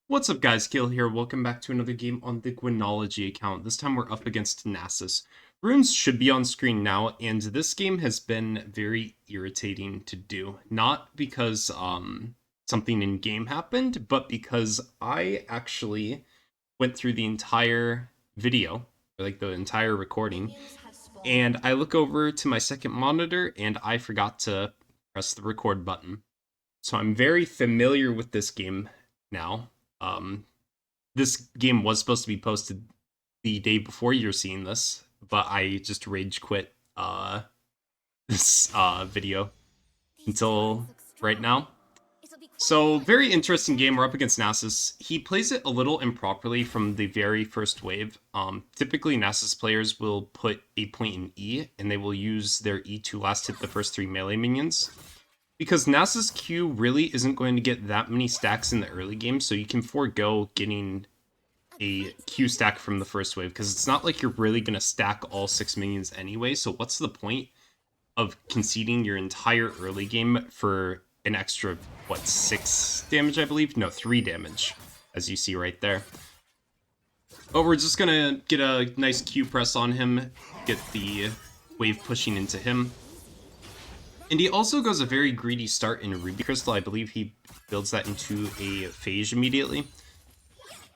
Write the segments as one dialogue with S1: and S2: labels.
S1: What's up guys, Kale here, welcome back to another game on the Gwenology account. This time we're up against Nasus. Runes should be on screen now, and this game has been very irritating to do. Not because something in game happened, but because I actually went through the entire video, like the entire recording, and I look over to my second monitor and I forgot to press the record button. So I'm very familiar with this game now. Um, this game was supposed to be posted the day before you're seeing this, but I just rage quit this video until right now. So, very interesting game. We're up against Nasus. He plays it a little improperly from the very first wave. Typically, Nasus players will put a point in E, and they will use their E to last hit the first 3 melee minions. Because Nasus Q really isn't going to get that many stacks in the early game, so you can forego getting a Q stack from the first wave, because it's not like you're really going to stack all 6 minions anyway, so what's the point of conceding your entire early game for an extra, 6 damage, I believe? No, 3 damage, as you see right there. But we're just going to get a nice Q press on him, get the wave pushing into him. And he also goes a very greedy start in Ruby Crystal. I believe he builds that into a phage immediately.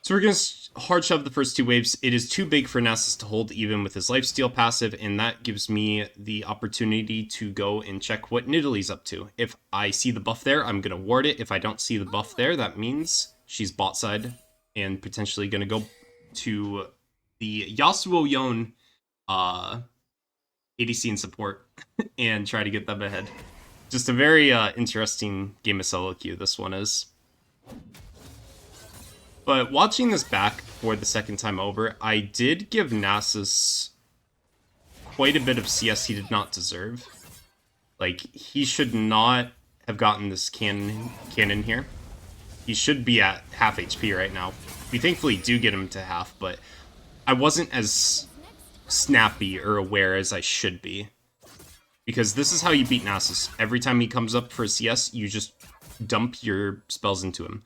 S1: So we're going to hard shove the first 2 waves. It is too big for Nasus to hold even with his lifesteal passive, and that gives me the opportunity to go and check what Nidalee's up to. If I see the buff there, I'm going to ward it. If I don't see the buff there, that means she's bot side and potentially going to go to the Yasuo Yon ADC and support and try to get them ahead. Just a very interesting game of solo queue this one is. But watching this back for the second time over, I did give Nasus quite a bit of CS he did not deserve. Like, he should not have gotten this cannon here. He should be at half HP right now. We thankfully do get him to half, but I wasn't as snappy or aware as I should be. Because this is how you beat Nasus. Every time he comes up for a CS, you just dump your spells into him.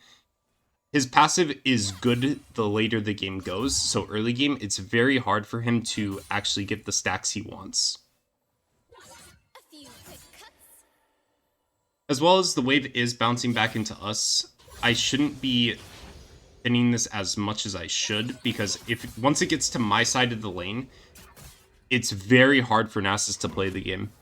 S1: His passive is good the later the game goes, so early game, it's very hard for him to actually get the stacks he wants. As well as the wave is bouncing back into us, I shouldn't be pinning this as much as I should, because if once it gets to my side of the lane, it's very hard for Nasus to play the game.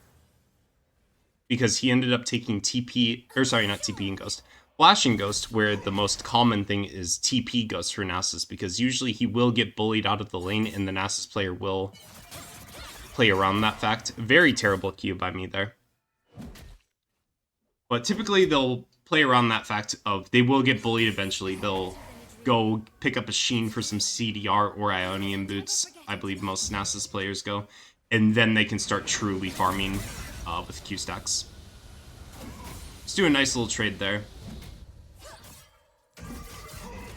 S1: Because he ended up taking TP, or sorry, not TP and Ghost, Flashing Ghost, where the most common thing is TP Ghost for Nasus, because usually he will get bullied out of the lane and the Nasus player will play around that fact. Very terrible Q by me there. But typically they'll play around that fact of they will get bullied eventually. They'll go pick up a Sheen for some CDR or Ionian boots. I believe most Nasus players go. And then they can start truly farming with Q stacks. Let's do a nice little trade there.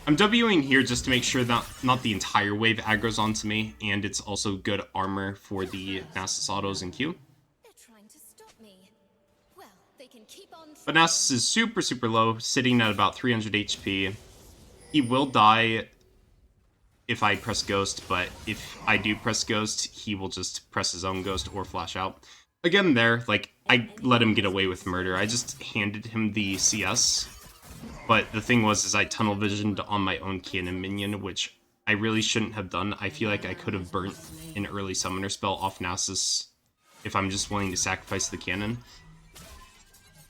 S1: I'm Wing here just to make sure that not the entire wave aggro's onto me, and it's also good armor for the Nasus autos and Q. But Nasus is super, super low, sitting at about 300 HP. He will die if I press Ghost, but if I do press Ghost, he will just press his own Ghost or flash out. Again there, like, I let him get away with murder. I just handed him the CS. But the thing was, is I tunnel visioned on my own cannon minion, which I really shouldn't have done. I feel like I could have burnt an early summoner spell off Nasus if I'm just willing to sacrifice the cannon.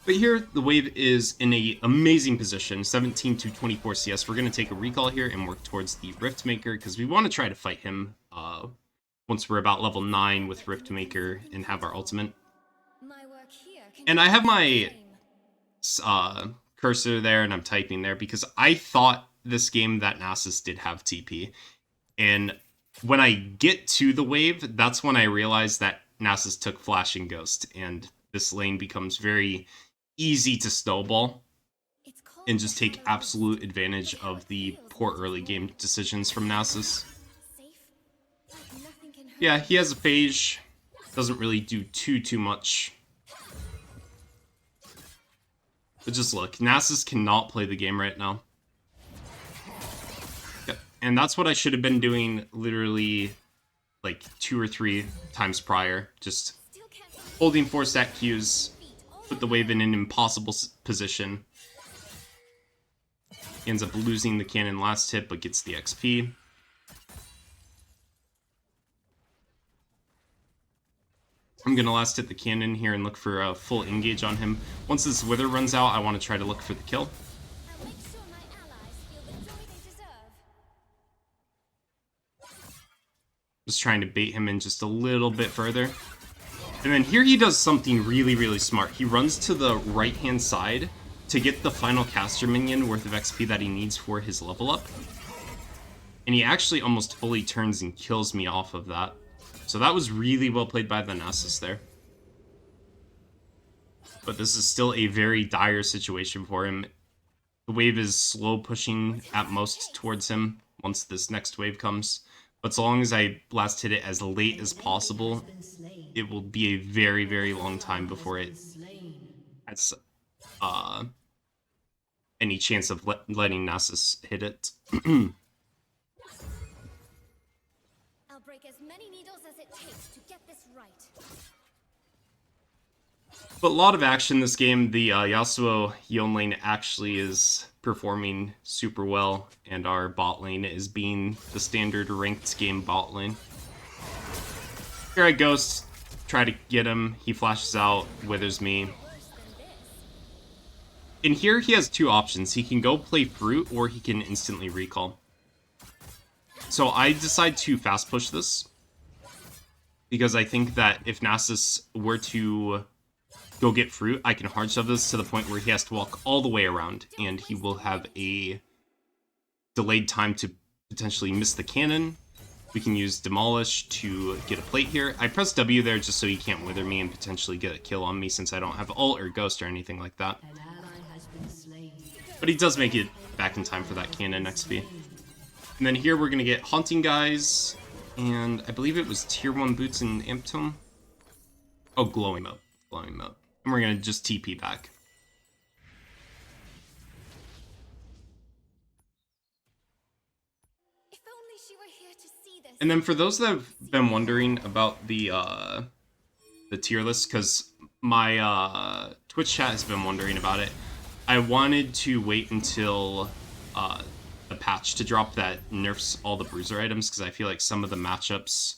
S1: But here, the wave is in an amazing position, 17 to 24 CS. We're going to take a recall here and work towards the Riftmaker, because we want to try to fight him once we're about level 9 with Riftmaker and have our ultimate. And I have my cursor there and I'm typing there because I thought this game that Nasus did have TP. And when I get to the wave, that's when I realized that Nasus took Flashing Ghost, and this lane becomes very easy to snowball and just take absolute advantage of the poor early game decisions from Nasus. Yeah, he has a phage. Doesn't really do too much. But just look, Nasus cannot play the game right now. And that's what I should have been doing literally like 2 or 3 times prior. Just holding 4 stack Qs, put the wave in an impossible position. He ends up losing the cannon last hit, but gets the XP. I'm going to last hit the cannon here and look for a full engage on him. Once this wither runs out, I want to try to look for the kill. Just trying to bait him in just a little bit further. And then here he does something really, really smart. He runs to the right-hand side to get the final caster minion worth of XP that he needs for his level up. And he actually almost fully turns and kills me off of that. So that was really well played by the Nasus there. But this is still a very dire situation for him. The wave is slow pushing at most towards him once this next wave comes. But so long as I last hit it as late as possible, it will be a very, very long time before it has any chance of letting Nasus hit it.
S2: I'll break as many needles as it takes to get this right.
S1: But a lot of action this game. The Yasuo Yone lane actually is performing super well, and our bot lane is being the standard ranked game bot lane. Here I Ghost, try to get him. He flashes out, withers me. In here he has 2 options. He can go play Fruit, or he can instantly recall. So I decide to fast push this, because I think that if Nasus were to go get Fruit, I can hard shove this to the point where he has to walk all the way around, and he will have a delayed time to potentially miss the cannon. We can use Demolish to get a plate here. I press W there just so he can't wither me and potentially get a kill on me, since I don't have ult or ghost or anything like that. But he does make it back in time for that cannon XP. And then here we're going to get Haunting Guys, and I believe it was tier 1 boots and Amptome. Oh, Glowing Mode. Glowing Mode. And we're going to just TP back.
S2: If only she were here to see this.
S1: And then for those that have been wondering about the tier list, because my Twitch chat has been wondering about it, I wanted to wait until the patch to drop that nerfs all the bruiser items, because I feel like some of the matchups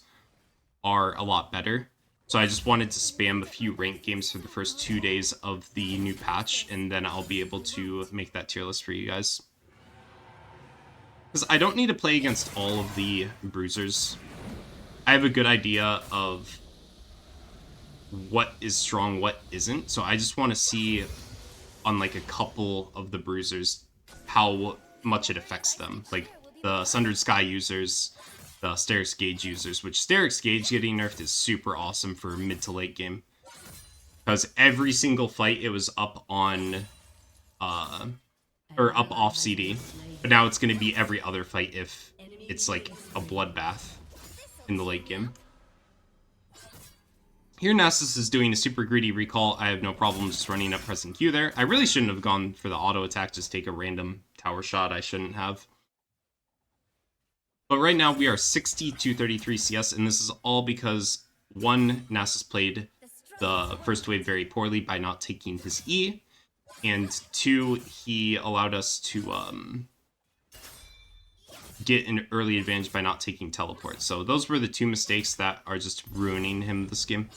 S1: are a lot better. So I just wanted to spam a few ranked games for the first 2 days of the new patch, and then I'll be able to make that tier list for you guys. Because I don't need to play against all of the bruisers. I have a good idea of what is strong, what isn't. So I just want to see on like a couple of the bruisers how much it affects them. Like the Sundered Sky users, the Sterix Gauge users, which Sterix Gauge getting nerfed is super awesome for mid to late game. Because every single fight it was up on, or up off CD. But now it's going to be every other fight if it's like a bloodbath in the late game. Here Nasus is doing a super greedy recall. I have no problem just running up pressing Q there. I really shouldn't have gone for the auto attack, just take a random tower shot. I shouldn't have. But right now we are 60-33 CS, and this is all because, one, Nasus played the first wave very poorly by not taking his E, and 2, he allowed us to get an early advantage by not taking teleport. So those were the 2 mistakes that are just ruining him this game.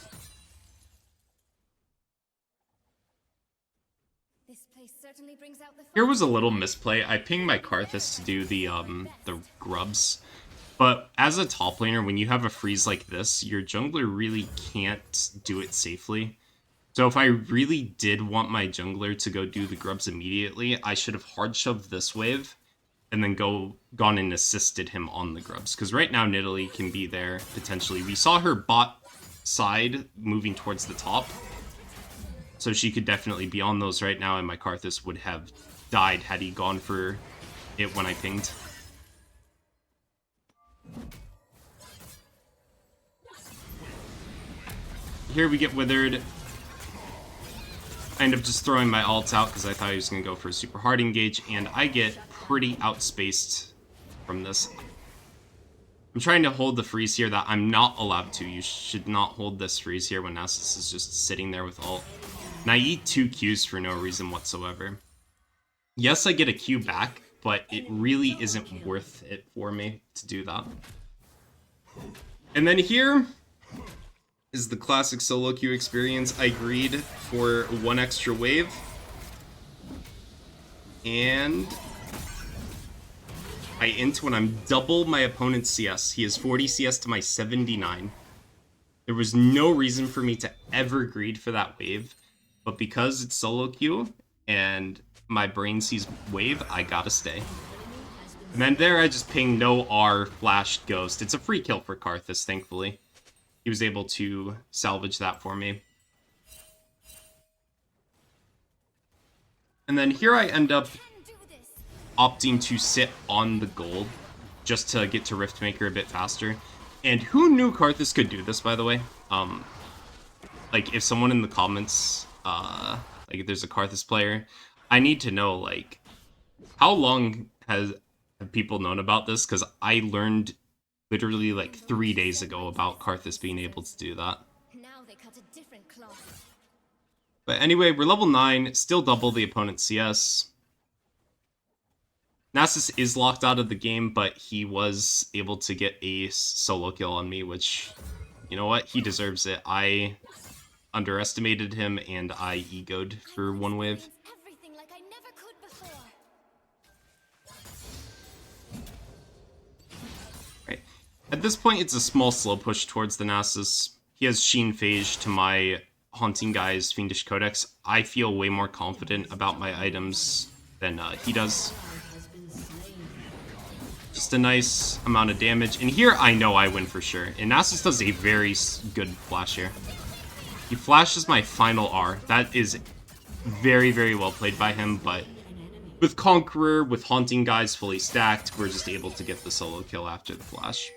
S2: This place certainly brings out the
S1: Here was a little misplay. I pinged my Karthus to do the grubs. But as a top laner, when you have a freeze like this, your jungler really can't do it safely. So if I really did want my jungler to go do the grubs immediately, I should have hard shoved this wave and then gone and assisted him on the grubs. Because right now Nidalee can be there, potentially. We saw her bot side moving towards the top. So she could definitely be on those right now, and my Karthus would have died had he gone for it when I pinged. Here we get withered. I end up just throwing my ults out because I thought he was going to go for a super hard engage, and I get pretty outspaced from this. I'm trying to hold the freeze here that I'm not allowed to. You should not hold this freeze here when Nasus is just sitting there with ult. And I eat 2 Qs for no reason whatsoever. Yes, I get a Q back, but it really isn't worth it for me to do that. And then here is the classic solo queue experience. I greed for 1 extra wave. And I int when I'm double my opponent's CS. He has 40 CS to my 79. There was no reason for me to ever greed for that wave. But because it's solo queue and my brain sees wave, I gotta stay. And then there I just ping no R, flashed ghost. It's a free kill for Karthus, thankfully. He was able to salvage that for me. And then here I end up opting to sit on the gold just to get to Riftmaker a bit faster. And who knew Karthus could do this, by the way? Like, if someone in the comments, like, if there's a Karthus player, I need to know, like, how long have people known about this? Because I learned literally, like, 3 days ago about Karthus being able to do that.
S2: Now they cut a different cloth.
S1: But anyway, we're level 9, still double the opponent's CS. Nasus is locked out of the game, but he was able to get a solo kill on me, which, you know what, he deserves it. I underestimated him, and I egoed for 1 wave.
S2: Everything like I never could before.
S1: Right. At this point, it's a small slow push towards the Nasus. He has Sheen Phage to my Haunting Guy's Fiendish Codex. I feel way more confident about my items than he does. Just a nice amount of damage. And here, I know I win for sure. And Nasus does a very good flash here. He flashes my final R. That is very, very well played by him, but with Conqueror, with Haunting Guys fully stacked, we're just able to get the solo kill after the flash.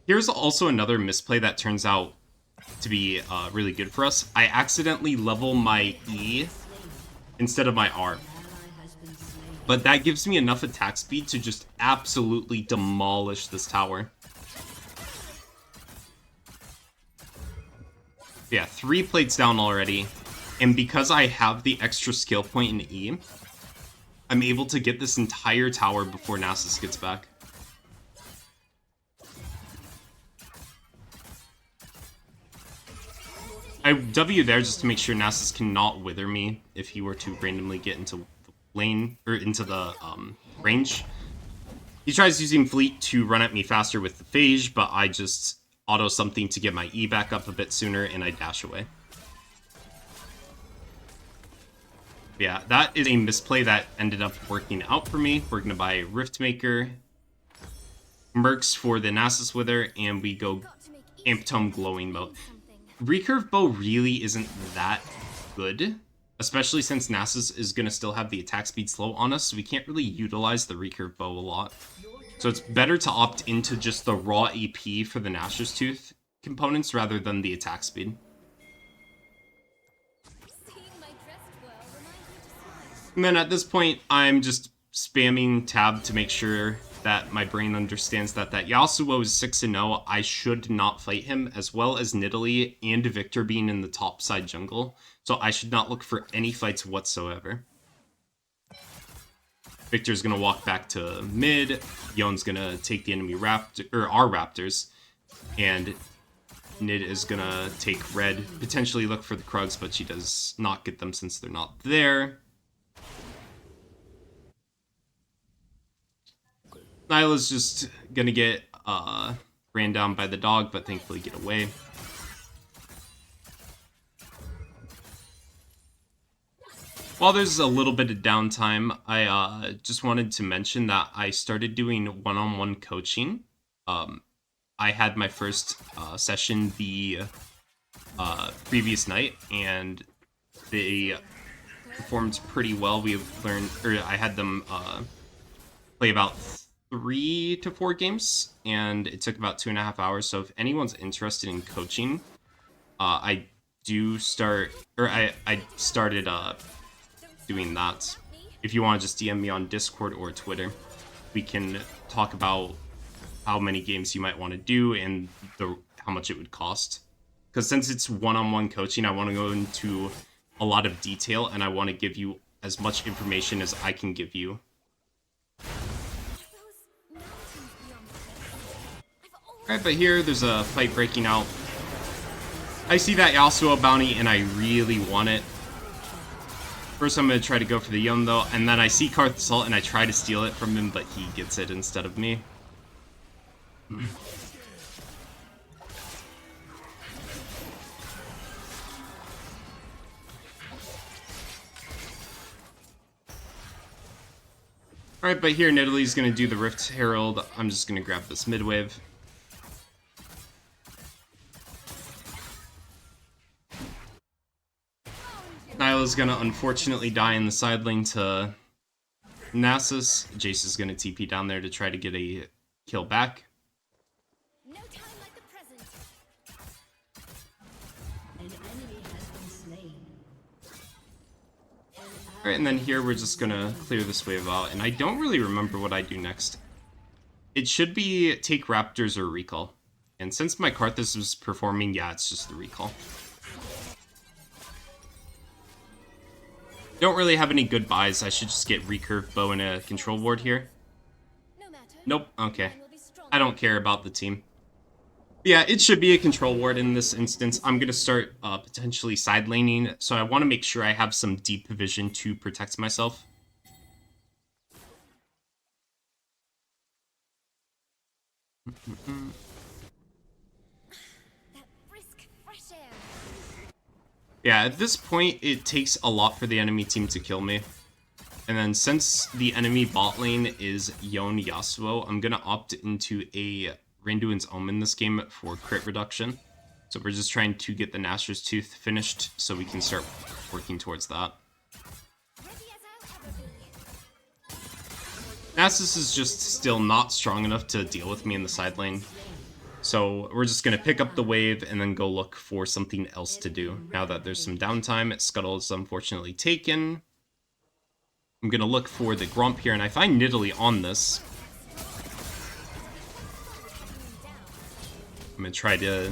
S1: Here's also another misplay that turns out to be really good for us. I accidentally level my E instead of my R. But that gives me enough attack speed to just absolutely demolish this tower. Yeah, 3 plates down already. And because I have the extra skill point in E, I'm able to get this entire tower before Nasus gets back. I W there just to make sure Nasus cannot wither me if he were to randomly get into the lane, or into the range. He tries using Fleet to run at me faster with the Phage, but I just auto something to get my E back up a bit sooner, and I dash away. Yeah, that is a misplay that ended up working out for me. We're going to buy Riftmaker, Mercs for the Nasus Wither, and we go Amptome Glowing Mode. Recurve Bow really isn't that good, especially since Nasus is going to still have the attack speed slow on us, so we can't really utilize the Recurve Bow a lot. So it's better to opt into just the raw AP for the Nashor's Tooth components rather than the attack speed. And then at this point, I'm just spamming tab to make sure that my brain understands that Yasuo is 6-0. I should not fight him, as well as Nidalee and Victor being in the top side jungle. So I should not look for any fights whatsoever. Victor's going to walk back to mid. Yon's going to take the enemy raptor, or our raptors. And Nid is going to take red. Potentially look for the Krugs, but she does not get them since they're not there. Nyla's just gonna get ran down by the dog, but thankfully get away. While there's a little bit of downtime, I just wanted to mention that I started doing one-on-one coaching. I had my first session the previous night, and they performed pretty well. We learned, or I had them play about 3 to 4 games, and it took about 2.5 hours. So if anyone's interested in coaching, I do start, or I started doing that. If you want to just DM me on Discord or Twitter, we can talk about how many games you might want to do and how much it would cost. Because since it's one-on-one coaching, I want to go into a lot of detail, and I want to give you as much information as I can give you. Alright, but here there's a fight breaking out. I see that Yasuo bounty, and I really want it. First, I'm going to try to go for the Yum, though, and then I see Karth Assault, and I try to steal it from him, but he gets it instead of me. Alright, but here Nidalee's going to do the Rift Herald. I'm just going to grab this mid-wave. Nyla's going to unfortunately die in the side lane to Nasus. Jace is going to TP down there to try to get a kill back.
S2: No time like the present.
S3: An enemy has been slain.
S1: Alright, and then here we're just going to clear this wave out. And I don't really remember what I do next. It should be take Raptors or Recall. And since my Karthus was performing, yeah, it's just the Recall. Don't really have any good buys. I should just get recurve bow and a control ward here.
S2: No matter.
S1: Nope, okay.
S2: Mine will be strong.
S1: I don't care about the team. Yeah, it should be a control ward in this instance. I'm going to start potentially side laning, so I want to make sure I have some deep vision to protect myself.
S2: That brisk fresh air.
S1: Yeah, at this point, it takes a lot for the enemy team to kill me. And then since the enemy bot lane is Yone Yasuo, I'm going to opt into a Randuin's Omen this game for crit reduction. So we're just trying to get the Nashor's Tooth finished so we can start working towards that.
S2: Ready as I'll ever be.
S1: Nasus is just still not strong enough to deal with me in the side lane. So we're just going to pick up the wave and then go look for something else to do. Now that there's some downtime, Scuttle is unfortunately taken. I'm going to look for the Grump here, and I find Nidalee on this. I'm going to try to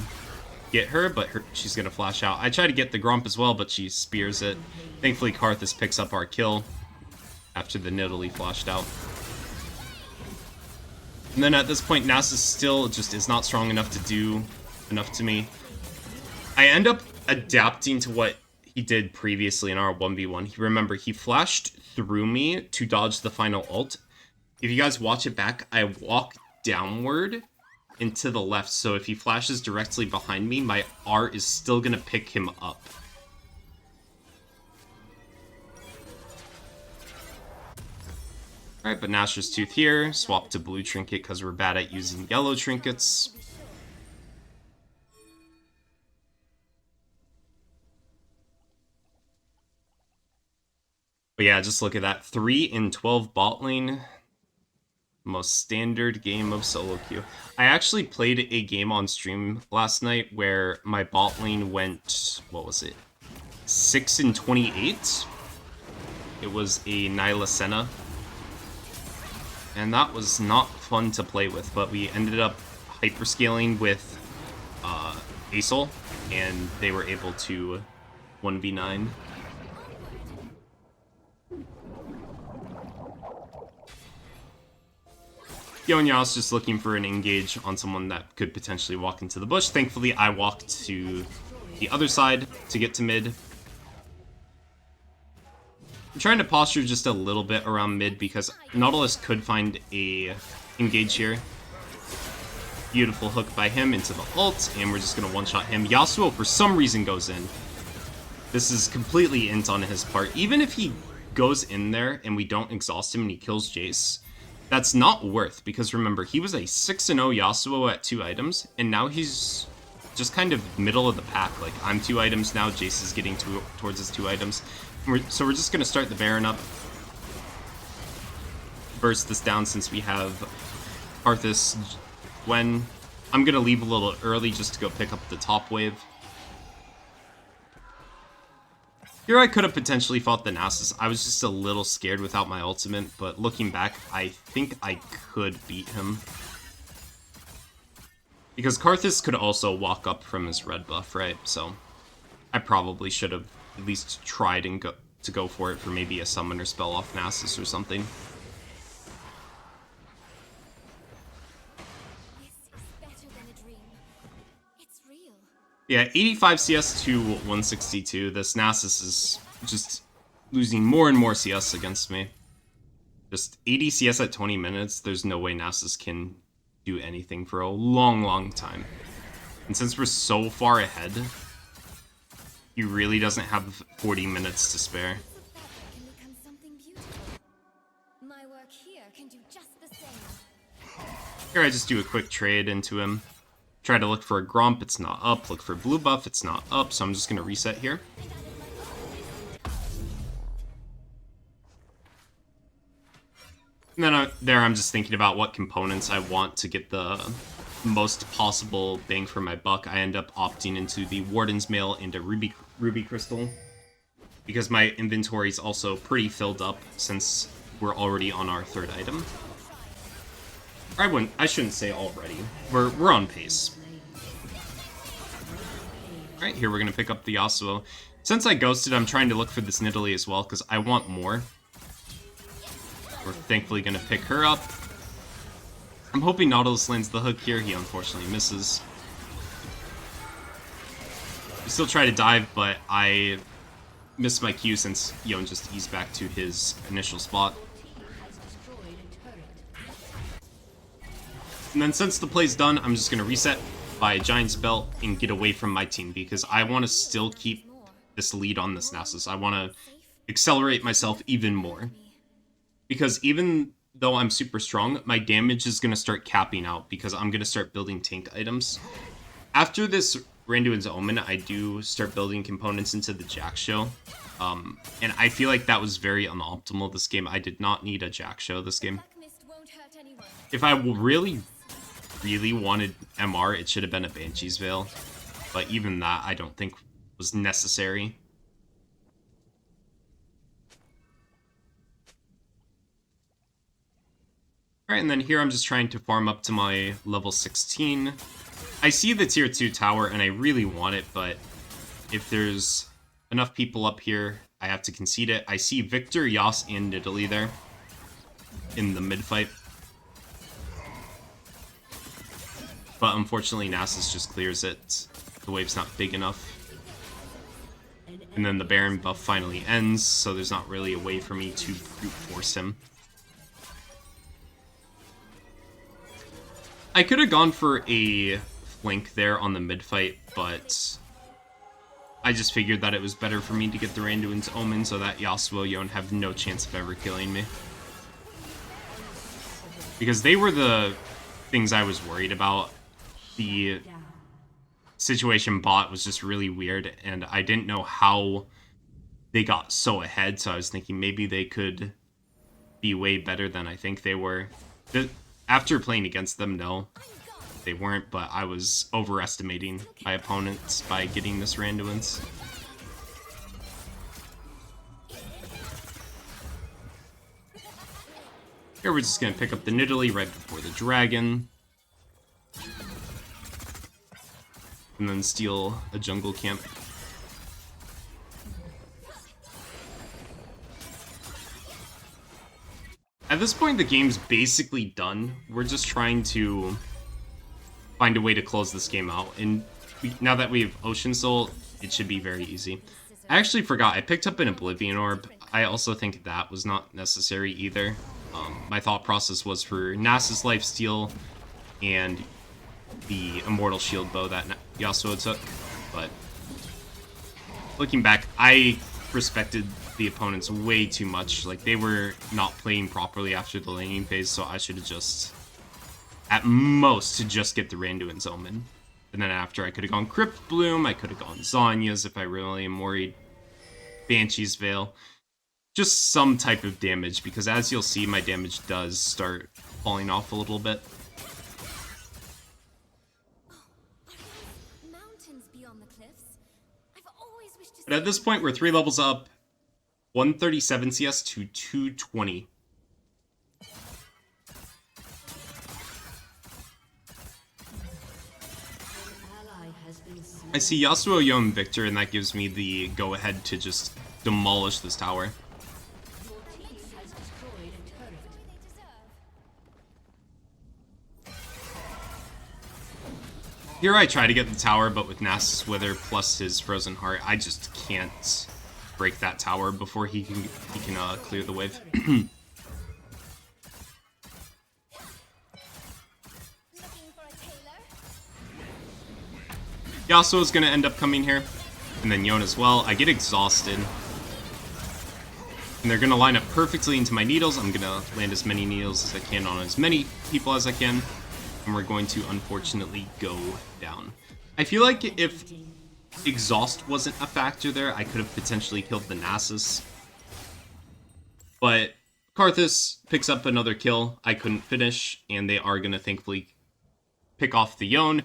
S1: get her, but she's going to flash out. I try to get the Grump as well, but she spears it. Thankfully, Karthus picks up our kill after the Nidalee flashed out. And then at this point, Nasus still just is not strong enough to do enough to me. I end up adapting to what he did previously in our 1v1. Remember, he flashed through me to dodge the final ult. If you guys watch it back, I walk downward and to the left, so if he flashes directly behind me, my R is still going to pick him up. Alright, but Nashor's Tooth here. Swap to blue trinket because we're bad at using yellow trinkets. But yeah, just look at that. 3 in 12 bot lane. Most standard game of solo queue. I actually played a game on stream last night where my bot lane went, what was it? 6 in 28. It was a Nyla Senna. And that was not fun to play with, but we ended up hyperscaling with Aesol, and they were able to 1v9. Yonya's just looking for an engage on someone that could potentially walk into the bush. Thankfully, I walked to the other side to get to mid. I'm trying to posture just a little bit around mid because Nautilus could find a engage here. Beautiful hook by him into the ult, and we're just going to one-shot him. Yasuo, for some reason, goes in. This is completely int on his part. Even if he goes in there and we don't exhaust him and he kills Jace, that's not worth, because remember, he was a 6-0 Yasuo at 2 items, and now he's just kind of middle of the pack. Like, I'm 2 items now, Jace is getting towards his 2 items. So we're just going to start the Baron up. Burst this down since we have Karthus, Gwen. I'm going to leave a little early just to go pick up the top wave. Here I could have potentially fought the Nasus. I was just a little scared without my ultimate, but looking back, I think I could beat him. Because Karthus could also walk up from his red buff, right? So I probably should have at least tried and go for it for maybe a summoner spell off Nasus or something.
S2: This is better than a dream. It's real.
S1: Yeah, 85 CS to 162. This Nasus is just losing more and more CS against me. Just 80 CS at 20 minutes. There's no way Nasus can do anything for a long, long time. And since we're so far ahead, he really doesn't have 40 minutes to spare.
S2: The fabric can become something beautiful. My work here can do just the same.
S1: Here I just do a quick trade into him. Try to look for a Gromp, it's not up. Look for blue buff, it's not up. So I'm just going to reset here. And then there I'm just thinking about what components I want to get the most possible bang for my buck. I end up opting into the Warden's Mail and a Ruby Crystal, because my inventory is also pretty filled up since we're already on our third item. I shouldn't say already. We're on pace. Alright, here we're gonna pick up the Yasuo. Since I ghosted, I'm trying to look for this Nidalee as well, because I want more. We're thankfully gonna pick her up. I'm hoping Nautilus lands the hook here. He unfortunately misses. We still try to dive, but I missed my cue since Yon just eased back to his initial spot. And then since the play's done, I'm just going to reset by Giant's Belt and get away from my team, because I want to still keep this lead on this Nasus. I want to accelerate myself even more. Because even though I'm super strong, my damage is going to start capping out, because I'm going to start building tank items. After this Randuin's Omen, I do start building components into the Jack Show. And I feel like that was very unoptimal this game. I did not need a Jack Show this game. If I really wanted MR, it should have been a Banshee's Veil. But even that, I don't think was necessary. Alright, and then here I'm just trying to farm up to my level 16. I see the tier 2 tower, and I really want it, but if there's enough people up here, I have to concede it. I see Victor, Yas, and Nidalee there in the mid-fight. But unfortunately, Nasus just clears it. The wave's not big enough. And then the Baron buff finally ends, so there's not really a way for me to brute force him. I could have gone for a flank there on the mid-fight, but I just figured that it was better for me to get the Randuin's Omen so that Yasuo Yon have no chance of ever killing me. Because they were the things I was worried about. The situation bot was just really weird, and I didn't know how they got so ahead, so I was thinking maybe they could be way better than I think they were. After playing against them, no, they weren't, but I was overestimating my opponents by getting this Randuin's. Here we're just going to pick up the Nidalee right before the dragon. And then steal a jungle camp. At this point, the game's basically done. We're just trying to find a way to close this game out. And now that we have Ocean Soul, it should be very easy. I actually forgot, I picked up an Oblivion Orb. I also think that was not necessary either. My thought process was for Nasus lifesteal and the Immortal Shield Bow that Yasuo took. But looking back, I respected the opponents way too much. Like, they were not playing properly after the laning phase, so I should have just, at most, to just get the Randuin's Omen. And then after, I could have gone Crypt Bloom, I could have gone Zanya's if I really am worried. Banshee's Veil. Just some type of damage, because as you'll see, my damage does start falling off a little bit.
S2: Mountains beyond the cliffs. I've always wished to
S1: But at this point, we're 3 levels up, 137 CS to 220.
S3: Ally has been slain.
S1: I see Yasuo, Yone, Victor, and that gives me the go-ahead to just demolish this tower.
S3: Your team has destroyed a turret.
S2: They deserve.
S1: Here I try to get the tower, but with Nasus Wither plus his Frozen Heart, I just can't break that tower before he can clear the wave.
S2: Looking for a tailor?
S1: Yasuo is going to end up coming here, and then Yone as well. I get exhausted, and they're going to line up perfectly into my needles. I'm going to land as many needles as I can on as many people as I can, and we're going to unfortunately go down. I feel like if exhaust wasn't a factor there, I could have potentially killed the Nasus, but Karthus picks up another kill. I couldn't finish, and they are going to thankfully pick off the Yone.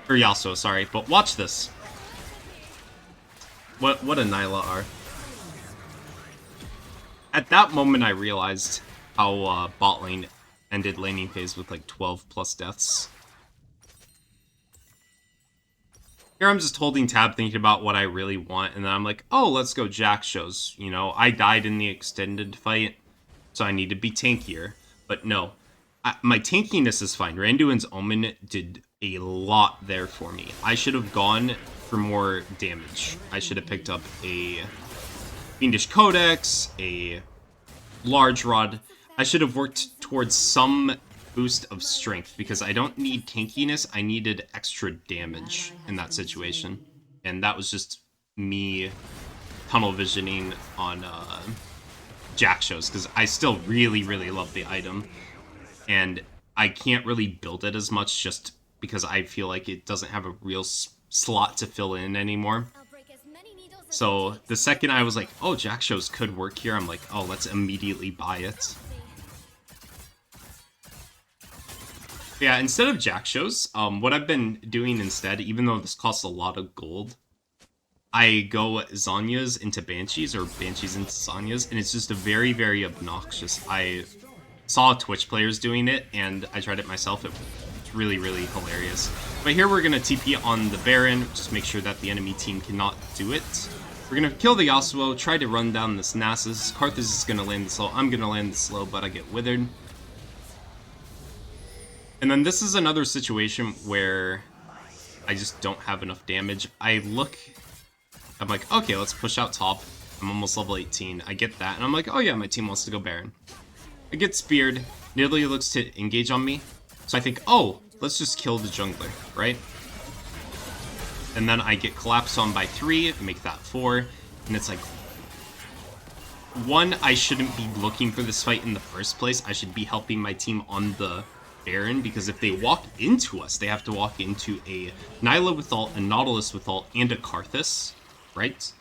S1: Or Yasuo, sorry. But watch this. What a Nyla are. At that moment, I realized how bot lane ended laning phase with like 12 plus deaths. Here I'm just holding tab thinking about what I really want, and then I'm like, oh, let's go Jack shows. You know, I died in the extended fight, so I need to be tankier. But no, my tankiness is fine. Randuin's Omen did a lot there for me. I should have gone for more damage. I should have picked up a Fiendish Codex, a Large Rod. I should have worked towards some boost of strength, because I don't need tankiness, I needed extra damage in that situation. And that was just me tunnel visioning on Jack shows, because I still really, really love the item. And I can't really build it as much just because I feel like it doesn't have a real slot to fill in anymore.
S2: I'll break as many needles as
S1: So
S2: it takes.
S1: the second I was like, oh, Jack shows could work here, I'm like, oh, let's immediately buy it. Yeah, instead of Jack shows, what I've been doing instead, even though this costs a lot of gold, I go Zanyas into Banshees, or Banshees into Zanyas, and it's just a very, very obnoxious. I saw Twitch players doing it, and I tried it myself. It's really, really hilarious. But here we're going to TP on the Baron, just make sure that the enemy team cannot do it. We're going to kill the Yasuo, try to run down this Nasus. Karthus is going to land the slow. I'm going to land the slow, but I get withered. And then this is another situation where I just don't have enough damage. I'm like, okay, let's push out top. I'm almost level 18. I get that, and I'm like, oh yeah, my team wants to go Baron. I get speared. Nidalee looks to engage on me. So I think, oh, let's just kill the jungler, right? And then I get collapsed on by 3, make that 4, and it's like, 1, I shouldn't be looking for this fight in the first place. I should be helping my team on the Baron, because if they walk into us, they have to walk into a Nyla with ult, a Nautilus with ult, and a Karthus, right?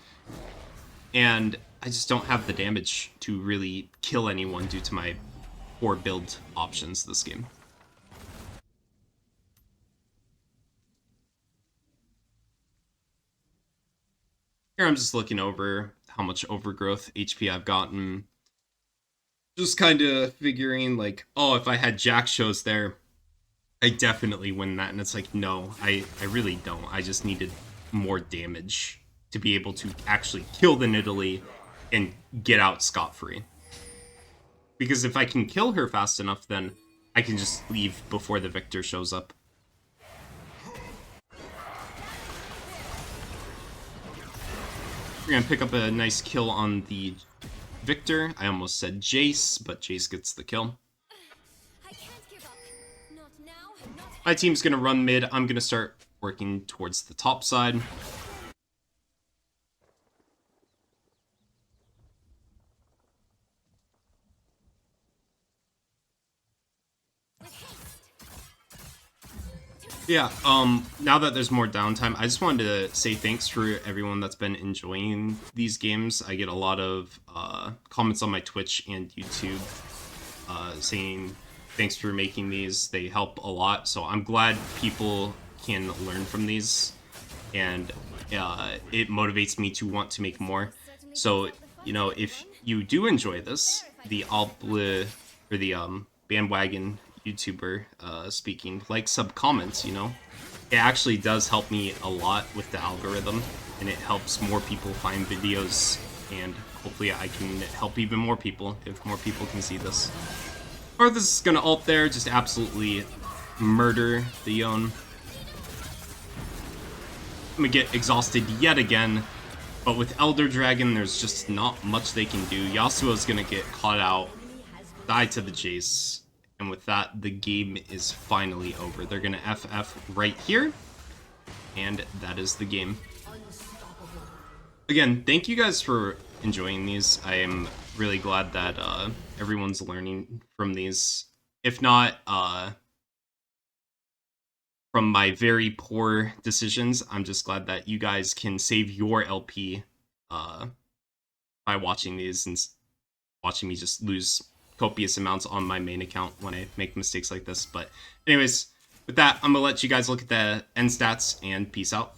S1: And I just don't have the damage to really kill anyone due to my poor build options this game. Here I'm just looking over how much overgrowth HP I've gotten. Just kind of figuring like, oh, if I had Jack shows there, I definitely win that. And it's like, no, I really don't. I just needed more damage to be able to actually kill the Nidalee and get out scot-free. Because if I can kill her fast enough, then I can just leave before the Victor shows up. We're going to pick up a nice kill on the Victor. I almost said Jace, but Jace gets the kill.
S2: I can't give up. Not now, not
S1: My team's going to run mid. I'm going to start working towards the top side.
S2: with haste.
S1: Yeah, now that there's more downtime, I just wanted to say thanks for everyone that's been enjoying these games. I get a lot of comments on my Twitch and YouTube saying thanks for making these. They help a lot, so I'm glad people can learn from these. And it motivates me to want to make more. So, you know, if you do enjoy this, the or the bandwagon YouTuber speaking, like, sub, comments, you know, it actually does help me a lot with the algorithm, and it helps more people find videos, and hopefully I can help even more people if more people can see this. Or this is gonna ult there, just absolutely murder the Yone. I'm gonna get exhausted yet again, but with Elder Dragon, there's just not much they can do. Yasuo's gonna get caught out, die to the Jace, and with that, the game is finally over. They're gonna FF right here, and that is the game. Again, thank you guys for enjoying these. I am really glad that everyone's learning from these. If not, from my very poor decisions, I'm just glad that you guys can save your LP by watching these and watching me just lose copious amounts on my main account when I make mistakes like this. But anyways, with that, I'm gonna let you guys look at the end stats, and peace out.